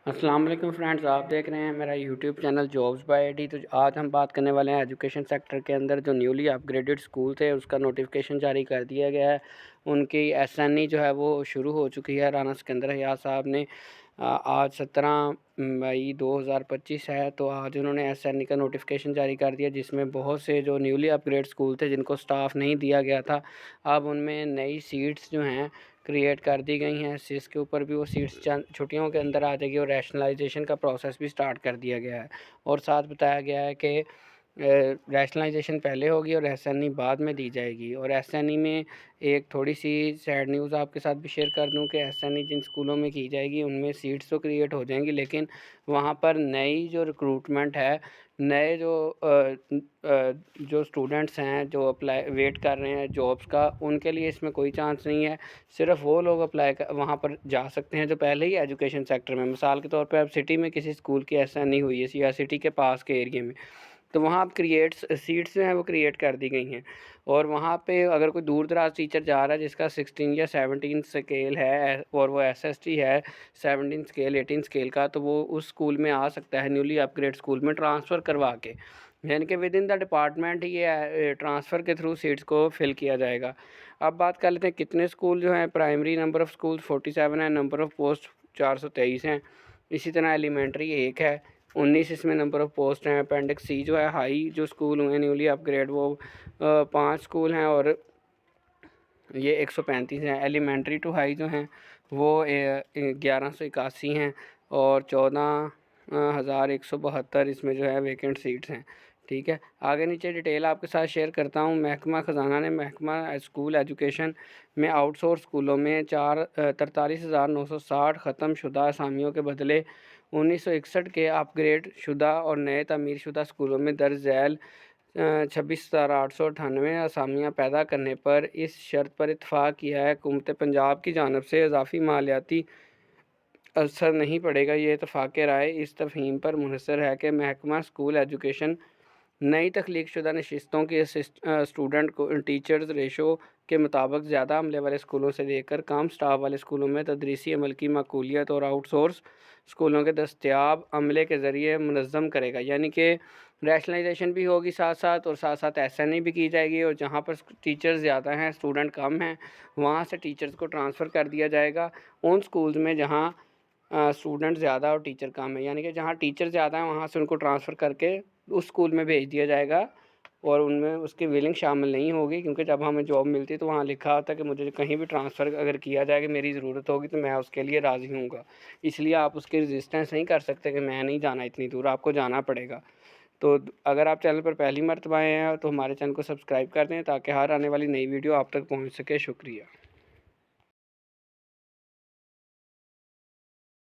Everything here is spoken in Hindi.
अस्सलाम वालेकुम फ्रेंड्स, आप देख रहे हैं मेरा YouTube channel jobs bye ID. तो आज हम बात करने वाले हैं एजुकेशन सेक्टर के अंदर जो न्यूली अपग्रेडेड स्कूल थे उसका नोटिफिकेशन जारी कर दिया गया है। उनकी एसएनई जो है वो शुरू हो चुकी है। राना सिकंदर हयात साहब ने आज 17 मई 2025 है, तो आज उन्होंने एसएनई का नोटिफिकेशन जारी कर दिया, जिसमें बहुत से जो न्यूली अपग्रेड स्कूल थे जिनको स्टाफ नहीं दिया गया था, अब उनमें नई सीट्स जो हैं क्रिएट कर दी गई हैं। सिस के ऊपर भी वो सीट्स छुट्टियों के अंदर आ जाएगी और रैशनलाइजेशन का प्रोसेस भी स्टार्ट कर दिया गया है। और साथ बताया गया है कि रैशनलाइजेशन पहले होगी और एसएनई बाद में दी जाएगी। और एसएनई में एक थोड़ी सी सैड न्यूज़ आपके साथ भी शेयर कर दूं कि एसएनई जिन स्कूलों में की जाएगी उनमें सीट्स तो क्रिएट हो जाएंगी, लेकिन वहाँ पर नई जो रिक्रूटमेंट है, नए जो स्टूडेंट्स हैं जो अप्लाई वेट कर रहे हैं जॉब्स का, उनके लिए इसमें कोई चांस नहीं है। सिर्फ वो लोग अप्लाई कर वहाँ पर जा सकते हैं जो पहले ही एजुकेशन सेक्टर में, मिसाल के तौर पर अब सिटी में किसी स्कूल की एसएनई हुई है या सिटी के पास के एरिया में, तो वहाँ अब सीट्स जो हैं वो क्रिएट कर दी गई हैं। और वहाँ पे अगर कोई दूर दराज टीचर जा रहा है जिसका 16 या 17 स्केल है और वो एसएसटी है 17 स्केल 18 स्केल का, तो वो उस स्कूल में आ सकता है न्यूली अपग्रेड स्कूल में ट्रांसफ़र करवा के, यानी कि विद इन द डिपार्टमेंट ये ट्रांसफ़र के थ्रू सीट्स को फिल किया जाएगा। अब बात कर लेते हैं कितने स्कूल जो हैं। प्राइमरी नंबर ऑफ़ स्कूल 47 है, नंबर ऑफ़ पोस्ट 423 हैं। इसी तरह एलिमेंट्री 1 है, 19 इसमें नंबर ऑफ़ पोस्ट हैं। अपेंडिक्स सी जो है हाई जो स्कूल हुए न्यूली अपग्रेड वो 5 स्कूल हैं और ये 135 हैं। एलिमेंट्री टू हाई जो हैं वो 1181 हैं और 14,172 इसमें जो है वैकेंट सीट्स हैं। ठीक है, आगे नीचे डिटेल आपके साथ शेयर करता हूँ। महकमा ख़जाना ने महकमा स्कूल एजुकेशन में आउटसोर्स स्कूलों में 43,960 ख़त्मशुदा असामियों के बदले 1961 के अपग्रेड शुदा और नए तमीर शुदा स्कूलों में दर्ज झैल 26,898 असामियाँ पैदा करने पर इस शर्त पर इत्फ़ाक़ किया है हुकूमत पंजाब की जानिब से इजाफ़ी मालियाती असर नहीं पड़ेगा। ये इत्फ़ाक़ राय इस तफ़हीम पर मुनहसर है कि महकमा स्कूल एजुकेशन नई तख्लीक शुदा नशिस्तों के स्टूडेंट को टीचर्स रेशो के मुताबिक ज़्यादा अमले वाले स्कूलों से लेकर कम स्टाफ वाले स्कूलों में तदरीसी अमल की माकूलियत और आउटसोर्स स्कूलों के दस्तियाब अमले के ज़रिए मुनज़्ज़म करेगा। यानी कि रैशनलाइजेशन भी होगी साथ साथ, और साथ साथ एसएनई भी की जाएगी, और जहाँ पर टीचर्स ज़्यादा हैं स्टूडेंट कम हैं वहाँ से टीचर्स को ट्रांसफ़र कर दिया जाएगा उन स्कूल्स में जहाँ स्टूडेंट ज़्यादा और टीचर कम है। यानी कि जहाँ टीचर ज़्यादा है वहाँ से उनको ट्रांसफ़र करके उस स्कूल में भेज दिया जाएगा और उनमें उसकी विलिंग शामिल नहीं होगी, क्योंकि जब हमें जॉब मिलती है तो वहाँ लिखा होता है कि मुझे कहीं भी ट्रांसफ़र अगर किया जाए कि मेरी ज़रूरत होगी तो मैं उसके लिए राज़ी हूँगा। इसलिए आप उसकी रेजिस्टेंस नहीं कर सकते कि मैं नहीं जाना इतनी दूर, आपको जाना पड़ेगा। तो अगर आप चैनल पर पहली मर्तबा आए हैं तो हमारे चैनल को सब्सक्राइब कर दें ताकि हर आने वाली नई वीडियो आप तक पहुँच सके। शुक्रिया।